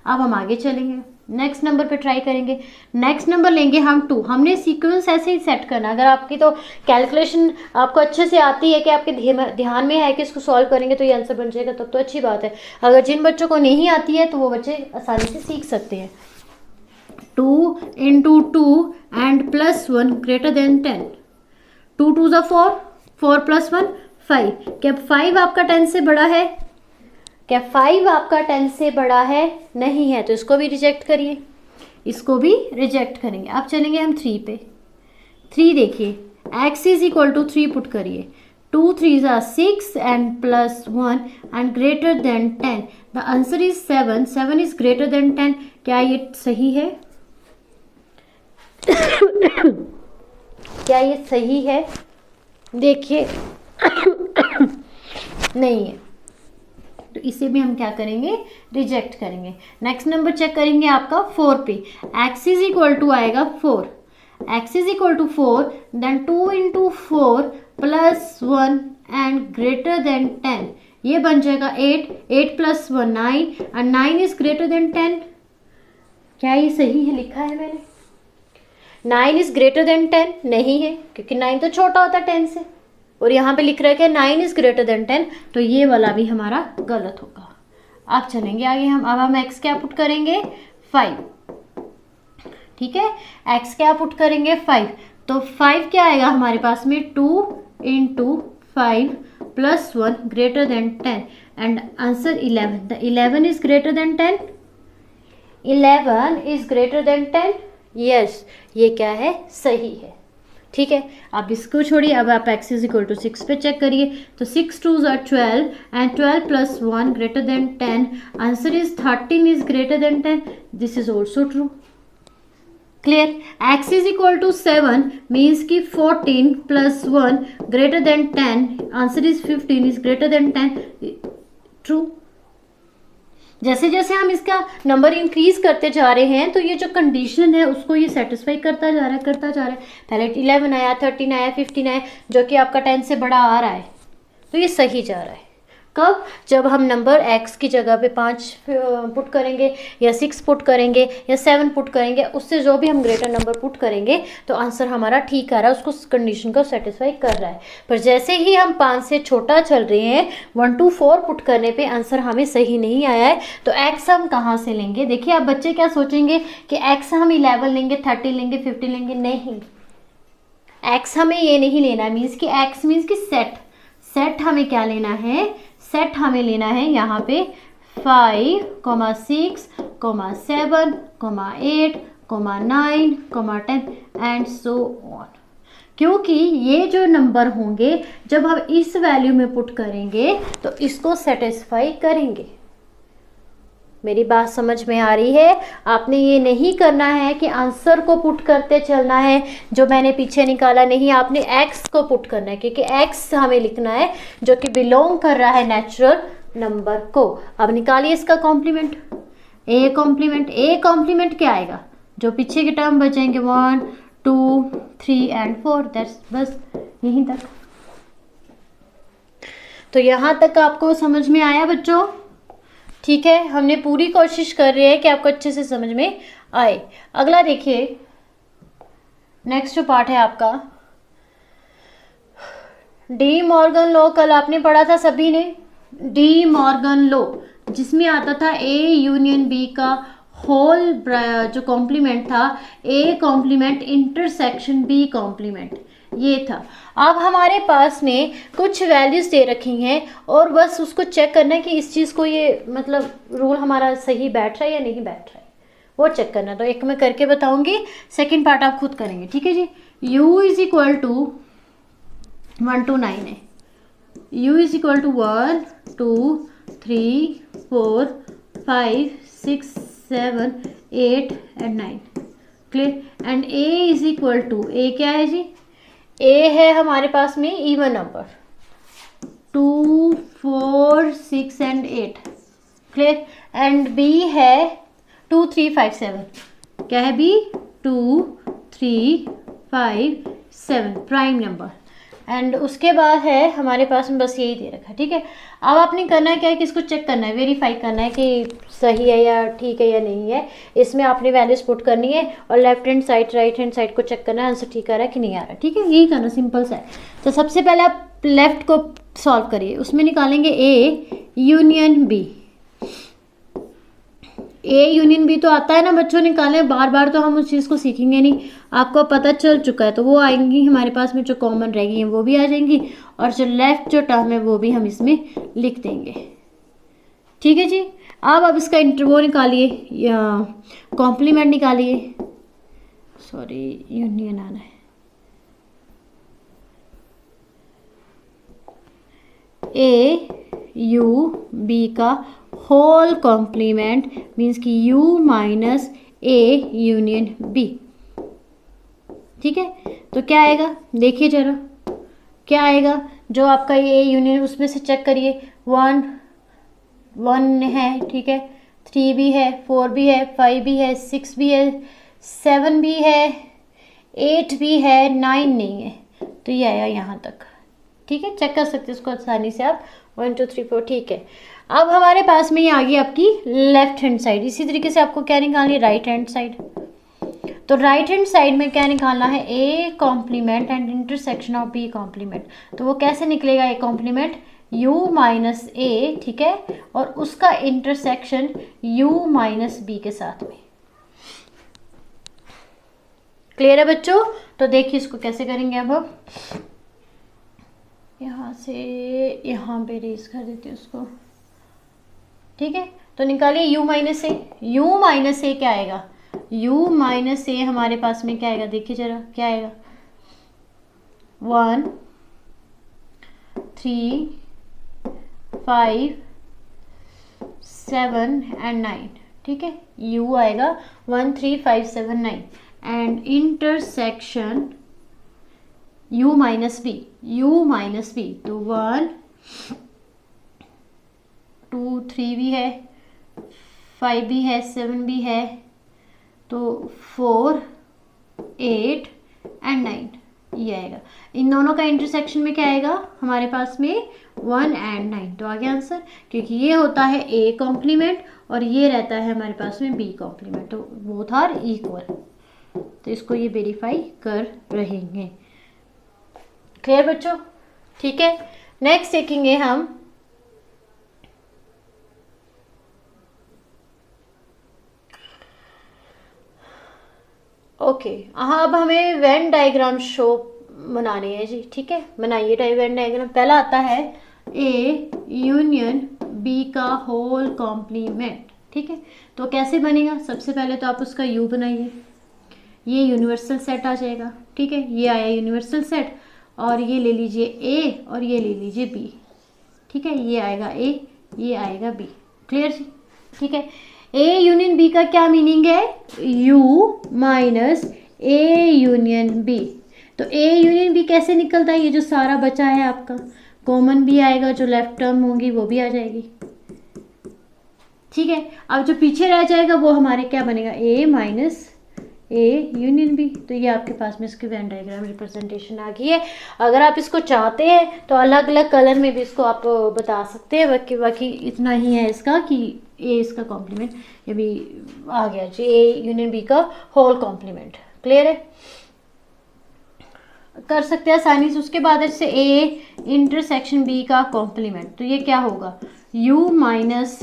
अब हम आगे चलेंगे, नेक्स्ट नंबर पे ट्राई करेंगे। नेक्स्ट नंबर लेंगे हम 2। हमने सीक्वेंस ऐसे ही सेट करना। अगर आपकी तो कैलकुलेशन आपको अच्छे से आती है कि आपके ध्यान में है कि इसको सॉल्व करेंगे तो ये आंसर बन जाएगा, तब तो अच्छी बात है। अगर जिन बच्चों को नहीं आती है तो वो बच्चे आसानी से सीख सकते हैं। 2 into 2 and plus 1 greater than 10। 2 2 ज़ा 4, 4 प्लस 1 5। क्या 5 आपका 10 से बड़ा है? क्या 5 आपका 10 से बड़ा है? नहीं है। तो इसको भी रिजेक्ट करिए, इसको भी रिजेक्ट करेंगे। अब चलेंगे हम 3 पे। 3 देखिए, x is equal to 3 put करिए। 2 3 ज़ा 6 and plus 1 and greater than 10। The answer is 7। 7 is greater than 10। क्या ये सही है? क्या ये सही है? देखिए नहीं है, तो इसे भी हम क्या करेंगे? रिजेक्ट करेंगे। नेक्स्ट नंबर चेक करेंगे आपका 4 पे। x इज इक्वल टू आएगा 4। x is equal to 4, then 2 into 4 plus 1 and greater than 10। ये बन जाएगा 8। 8 plus 1 9 and 9 is greater than 10। क्या ये सही है? लिखा है मैंने 9 इज ग्रेटर देन 10। नहीं है, क्योंकि 9 तो छोटा होता है 10 से, और यहाँ पे लिख रहा है कि 9 इज ग्रेटर देन 10। तो ये वाला भी हमारा गलत होगा। अब चलेंगे आगे हम। अब हम x क्या पुट करेंगे? 5, ठीक है। x क्या पुट करेंगे? 5। तो 5 क्या आएगा हमारे पास में? 2 into 5 plus 1 greater than 10 and answer 11। The 11 is greater than 10। 11 is greater than 10। Yes, ये क्या है? सही है, ठीक है। अब इसको छोड़िए, अब आप x इज इक्वल टू 6 पे चेक करिए। तो 6 2 ज़ा 12 and 12 plus 1 greater than 10। Answer is 13 is greater than 10। This is also true. Clear? x is equal to 7 means कि 14 plus 1 greater than 10। Answer is 15 is greater than 10। True. जैसे जैसे हम इसका number increase करते जा रहे हैं तो ये जो कंडीशन है उसको ये सेटिस्फाई करता जा रहा है। पहले 11 आया, 13 आया, 15 आया, जो कि आपका 10 से बड़ा आ रहा है, तो ये सही जा रहा है। कब? जब हम नंबर x की जगह पे 5 पुट करेंगे या 6 पुट करेंगे या 7 पुट करेंगे, उससे जो भी हम ग्रेटर नंबर पुट करेंगे तो आंसर हमारा ठीक आ रहा है, उसको कंडीशन को सेटिस्फाई कर रहा है। पर जैसे ही हम 5 से छोटा चल रहे हैं, 1 to 4 पुट करने पे आंसर हमें सही नहीं आया है, तो x हम कहाँ से लेंगे? देखिए आप बच्चे क्या सोचेंगे कि x हम 11 लेंगे, 30 लेंगे, 50 लेंगे। नहीं, x हमें ये नहीं लेना है। मीन्स कि x मीन्स कि सेट हमें क्या लेना है? सेट हमें लेना है यहाँ पे 5, 6, 7, 8, 9, 10 एंड सो ऑन। क्योंकि ये जो नंबर होंगे जब हम इस वैल्यू में पुट करेंगे तो इसको सेटिस्फाई करेंगे। मेरी बात समझ में आ रही है? आपने ये नहीं करना है कि आंसर को पुट करते चलना है जो मैंने पीछे निकाला, नहीं, आपने x को पुट करना है, क्योंकि x हमें लिखना है जो कि बिलोंग कर रहा है नेचुरल नंबर को। अब निकालिए इसका कॉम्प्लीमेंट। a कॉम्प्लीमेंट क्या आएगा? जो पीछे के टर्म बचेंगे 1, 2, 3 एंड 4, दैट्स बस यहीं तक। तो यहाँ तक आपको समझ में आया बच्चों? ठीक है, हमने पूरी कोशिश कर रही है कि आपको अच्छे से समझ में आए। अगला देखिए, नेक्स्ट जो पार्ट है आपका डी मॉर्गन लॉ। कल आपने पढ़ा था सभी ने डी मॉर्गन लॉ, जिसमें आता था ए यूनियन बी का होल जो कॉम्प्लीमेंट था, A complement intersection B complement, ये था। अब हमारे पास में कुछ वैल्यूज दे रखी हैं और बस उसको चेक करना है कि इस चीज़ को ये मतलब रूल हमारा सही बैठ रहा है या नहीं बैठ रहा है, वो चेक करना। तो एक मैं करके बताऊंगी, सेकंड पार्ट आप खुद करेंगे, ठीक है जी। u is equal to 1 to 9 है। u is equal to 1, 2, 3, 4, 5, 6, 7, 8 and 9, clear. And a is equal to, a क्या है जी? a है हमारे पास में even number 2, 4, 6 and 8, clear. And b है 2, 3, 5, 7, क्या है b? 2, 3, 5, 7 prime number. एंड उसके बाद है हमारे पास में बस यही दे रखा है, ठीक है। अब आपने करना है क्या है कि इसको चेक करना है, वेरीफाई करना है कि सही है या ठीक है या नहीं है। इसमें आपने वैल्यूज पुट करनी है और left hand side right hand side को चेक करना है आंसर ठीक आ रहा है कि नहीं आ रहा है, ठीक है। यही करना, सिंपल सा है। तो सबसे पहले आप लेफ्ट को सॉल्व करिए, उसमें निकालेंगे A union B. A union B तो आता है ना बच्चों निकाले, बार बार तो हम उस चीज़ को सीखेंगे नहीं, आपको पता चल चुका है। तो वो आएंगी हमारे पास में, जो कॉमन रहेगी हैं वो भी आ जाएंगी और जो लेफ्ट जो टर्म है वो भी हम इसमें लिख देंगे, ठीक है जी। अब इसका वो निकालिए, कॉम्प्लीमेंट निकालिए, सॉरी यूनियन आना है। ए यू बी का होल कॉम्प्लीमेंट मीन्स कि u minus A union B, ठीक है। तो क्या आएगा देखिए जरा, क्या आएगा? जो आपका ये यूनियन उसमें से चेक करिए, 1 है, ठीक है, 3 भी है, 4 भी है, 5 भी है, 6 भी है, 7 भी है, 8 भी है, 9 नहीं है। तो ये आया यहाँ तक, ठीक है। चेक कर सकते हैं इसको आसानी से आप, 1 2 3 4, ठीक है। अब हमारे पास में ये आ गई आपकी लेफ्ट हैंड साइड। इसी तरीके से आपको क्या निकालनी है? Right hand side. तो राइट हैंड साइड में क्या निकालना है? A complement and intersection of B complement. तो वो कैसे निकलेगा? A complement u minus A, ठीक है, और उसका इंटरसेक्शन u माइनस बी के साथ में। क्लियर है बच्चों? तो देखिए इसको कैसे करेंगे। अब यहाँ से यहाँ पे रेस कर देते हैं उसको, ठीक है। तो निकालिए u माइनस ए। u माइनस ए क्या आएगा? u माइनस ए हमारे पास में क्या आएगा? देखिए जरा क्या आएगा? 1, 3, 5, 7 एंड 9, ठीक है। u आएगा 1, 3, 5, 7, 9 and intersection u minus B, u minus बी। तो 1, 2, 3 भी है, 5 भी है, 7 भी है, तो 4, 8 एंड 9 ये आएगा। इन दोनों का इंटरसेक्शन में क्या आएगा हमारे पास में? 1 एंड 9। तो आ गया आंसर, क्योंकि ये होता है ए कॉम्प्लीमेंट और ये रहता है हमारे पास में बी कॉम्प्लीमेंट, तो बोथ आर इक्वल। तो इसको ये वेरीफाई कर रहे हैं। क्लियर बच्चों? ठीक है, नेक्स्ट देखेंगे हम ओके। अब हमें वेन डायग्राम शो बनानी है जी। ठीक है, बनाइए वेन डायग्राम। पहला आता है ए यूनियन बी का होल कॉम्प्लीमेंट। ठीक है, तो कैसे बनेगा? सबसे पहले तो आप उसका यू बनाइए, ये यूनिवर्सल सेट आ जाएगा। ठीक है, ये आया यूनिवर्सल सेट, और ये ले लीजिए ए और ये ले लीजिए बी। ठीक है, ये आएगा ए, ये आएगा बी। क्लियर जी? ठीक है, ए यूनियन बी का क्या मीनिंग है? U minus A union B. तो ए यूनियन बी कैसे निकलता है? ये जो सारा बचा है आपका कॉमन भी आएगा, जो लेफ्ट टर्म होगी वो भी आ जाएगी। ठीक है, अब जो पीछे रह जाएगा वो हमारे क्या बनेगा? ए माइनस ए यूनियन बी। तो ये आपके पास में इसकी वेन डायग्राम रिप्रेजेंटेशन आ गई है। अगर आप इसको चाहते हैं तो अलग अलग कलर में भी इसको आप बता सकते हैं, बाकी इतना ही है इसका कि ए इसका कॉम्प्लीमेंट ये भी आ गया जी, ए यूनियन बी का होल कॉम्प्लीमेंट। क्लियर है? कर सकते हैं आसानी से। उसके बाद इससे ए इंटरसेक्शन बी का कॉम्प्लीमेंट, तो ये क्या होगा? U minus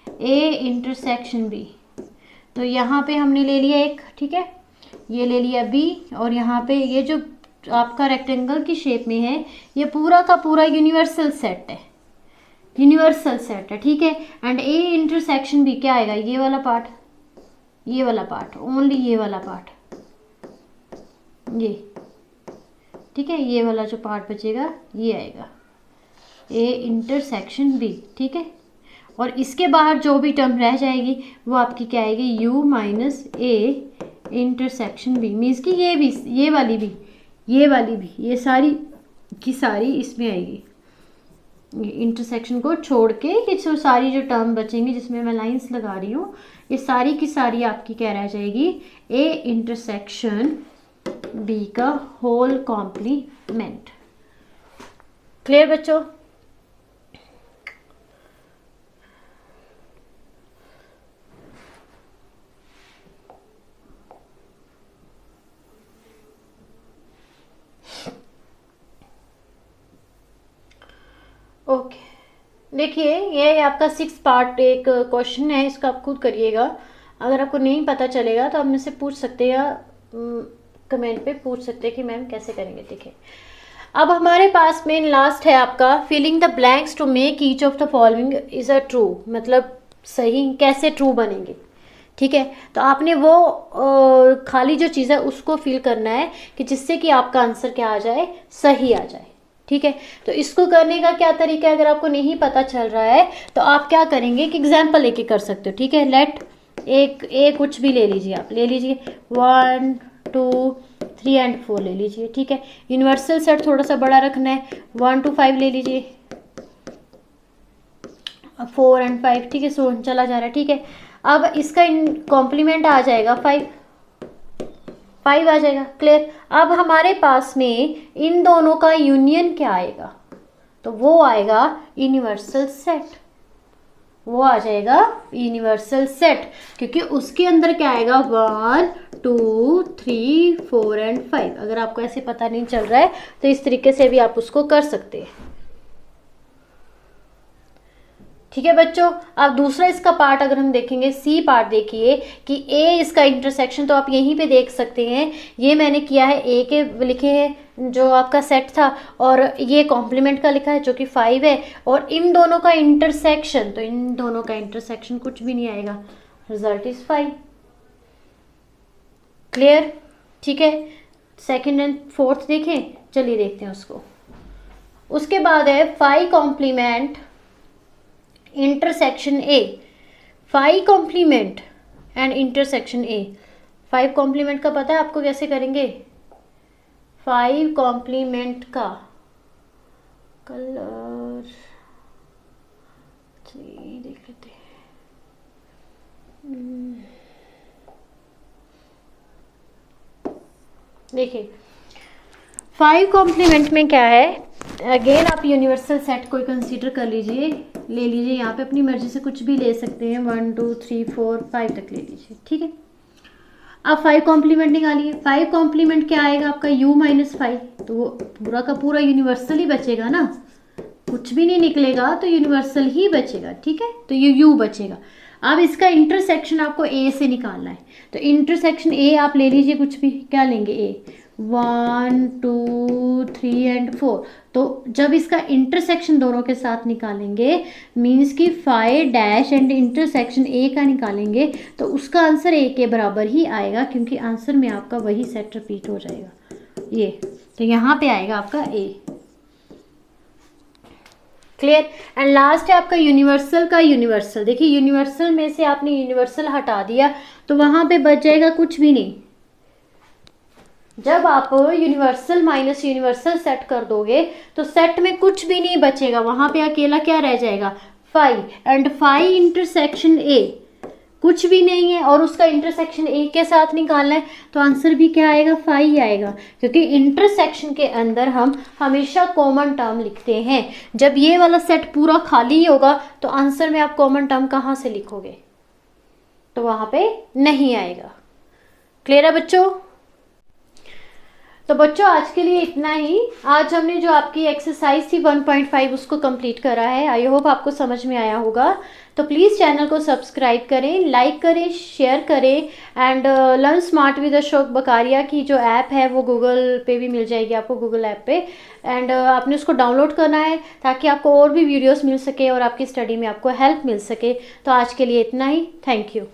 A intersection B. तो यहाँ पे हमने ले लिया एक, ठीक है, ये ले लिया बी, और यहाँ पे ये जो आपका रेक्टेंगल की शेप में है ये पूरा का पूरा यूनिवर्सल सेट है, यूनिवर्सल सेट है। ठीक है, एंड ए इंटरसेक्शन बी क्या आएगा? ये वाला पार्ट, ये वाला पार्ट, ओनली ये वाला पार्ट, ये। ठीक है, ये वाला जो पार्ट बचेगा ये आएगा ए इंटरसेक्शन बी। ठीक है, और इसके बाहर जो भी टर्म रह जाएगी वो आपकी क्या आएगी? U minus A intersection B. Means कि ये भी, ये वाली भी, ये वाली भी, ये सारी की सारी इसमें आएगी। ये इंटरसेक्शन को छोड़ के ये जो सारी जो टर्म बचेंगी जिसमें मैं लाइंस लगा रही हूँ, ये सारी की सारी आपकी क्या रह जाएगी? ए इंटरसेक्शन बी का होल कॉम्प्लीमेंट। क्लियर बच्चों? ओके, देखिए ये आपका 6 पार्ट एक क्वेश्चन है, इसका आप खुद करिएगा। अगर आपको नहीं पता चलेगा तो आप मुझसे पूछ सकते हैं, या कमेंट पे पूछ सकते हैं कि मैम कैसे करेंगे। देखिए, अब हमारे पास में लास्ट है आपका filling the blanks to make each of the following is a true. मतलब सही कैसे ट्रू बनेंगे। ठीक है, तो आपने वो खाली जो चीज़ है उसको फिल करना है कि जिससे कि आपका आंसर क्या आ जाए? सही आ जाए। ठीक है, तो इसको करने का क्या तरीका है? अगर आपको नहीं पता चल रहा है तो आप क्या करेंगे? एक एग्जाम्पल लेके कर सकते हो। ठीक है, लेट एक कुछ भी ले लीजिए, आप ले लीजिए 1 2 3 एंड 4 ले लीजिए। ठीक है, यूनिवर्सल सेट थोड़ा सा बड़ा रखना है, 1 2 5 ले लीजिए, 4 एंड 5। ठीक है, सो चला जा रहा है। ठीक है, अब इसका कॉम्प्लीमेंट आ जाएगा 5 आ जाएगा। क्लियर? अब हमारे पास में इन दोनों का यूनियन क्या आएगा? तो वो आएगा यूनिवर्सल सेट, वो आ जाएगा यूनिवर्सल सेट, क्योंकि उसके अंदर क्या आएगा? 1 2 3 4 एंड 5। अगर आपको ऐसे पता नहीं चल रहा है तो इस तरीके से भी आप उसको कर सकते हैं। ठीक है बच्चों, अब दूसरा इसका पार्ट अगर हम देखेंगे, सी पार्ट देखिए कि ए इसका इंटरसेक्शन, तो आप यहीं पे देख सकते हैं, ये मैंने किया है ए के लिखे हैं जो आपका सेट था, और ये कॉम्प्लीमेंट का लिखा है जो कि 5 है, और इन दोनों का इंटरसेक्शन, तो इन दोनों का इंटरसेक्शन कुछ भी नहीं आएगा, रिजल्ट इज 5। क्लियर? ठीक है, सेकेंड एंड फोर्थ देखें, चलिए देखते हैं उसको। उसके बाद है 5 complement intersection A, 5 complement and intersection A. 5 complement का पता है आपको कैसे करेंगे? 5 कॉम्प्लीमेंट का कलर देख लेते हैं। देखिए 5 कॉम्प्लीमेंट में क्या है? अगेन आप यूनिवर्सल सेट कोई कंसीडर कर लीजिए, ले लीजिए, यहाँ पे अपनी मर्जी से कुछ भी ले सकते हैं, 1 2 3 4 5 तक ले लीजिए, ठीक है। अब 5 कॉम्प्लीमेंट निकालिए, 5 कॉम्प्लीमेंट क्या आएगा आपका u माइनस 5, तो वो पूरा का पूरा यूनिवर्सल ही बचेगा ना, कुछ भी नहीं निकलेगा तो यूनिवर्सल ही बचेगा, ठीक है, तो ये u बचेगा। अब इसका इंटरसेक्शन आपको a से निकालना है, तो इंटरसेक्शन a आप ले लीजिए, कुछ भी, क्या लेंगे a, 1 2 3 एंड 4, तो जब इसका इंटरसेक्शन दोनों के साथ निकालेंगे मीन्स कि 5 डैश एंड इंटरसेक्शन a का निकालेंगे तो उसका आंसर a के बराबर ही आएगा, क्योंकि आंसर में आपका वही सेट रिपीट हो जाएगा ये, तो यहाँ पे आएगा आपका a। क्लियर। एंड लास्ट है आपका यूनिवर्सल का यूनिवर्सल। देखिए यूनिवर्सल में से आपने यूनिवर्सल हटा दिया तो वहां पे बच जाएगा कुछ भी नहीं। जब आप यूनिवर्सल माइनस यूनिवर्सल सेट कर दोगे तो सेट में कुछ भी नहीं बचेगा, वहां पे अकेला क्या रह जाएगा 5, एंड 5 इंटरसेक्शन a कुछ भी नहीं है और उसका इंटरसेक्शन a के साथ निकालना है तो आंसर भी क्या आएगा 5 ही आएगा, क्योंकि इंटरसेक्शन के अंदर हम हमेशा कॉमन टर्म लिखते हैं। जब ये वाला सेट पूरा खाली होगा तो आंसर में आप कॉमन टर्म कहाँ से लिखोगे, तो वहां पे नहीं आएगा। क्लियर है बच्चों। तो बच्चों आज के लिए इतना ही। आज हमने जो आपकी एक्सरसाइज थी 1.5 उसको कंप्लीट करा है। आई होप आपको समझ में आया होगा। तो प्लीज़ चैनल को सब्सक्राइब करें, लाइक करें, शेयर करें and learn smart with Ashok Bakaria की जो ऐप है वो गूगल पे भी मिल जाएगी आपको, गूगल ऐप पे, एंड आपने उसको डाउनलोड करना है ताकि आपको और भी वीडियोस मिल सके और आपकी स्टडी में आपको हेल्प मिल सके। तो आज के लिए इतना ही। Thank you.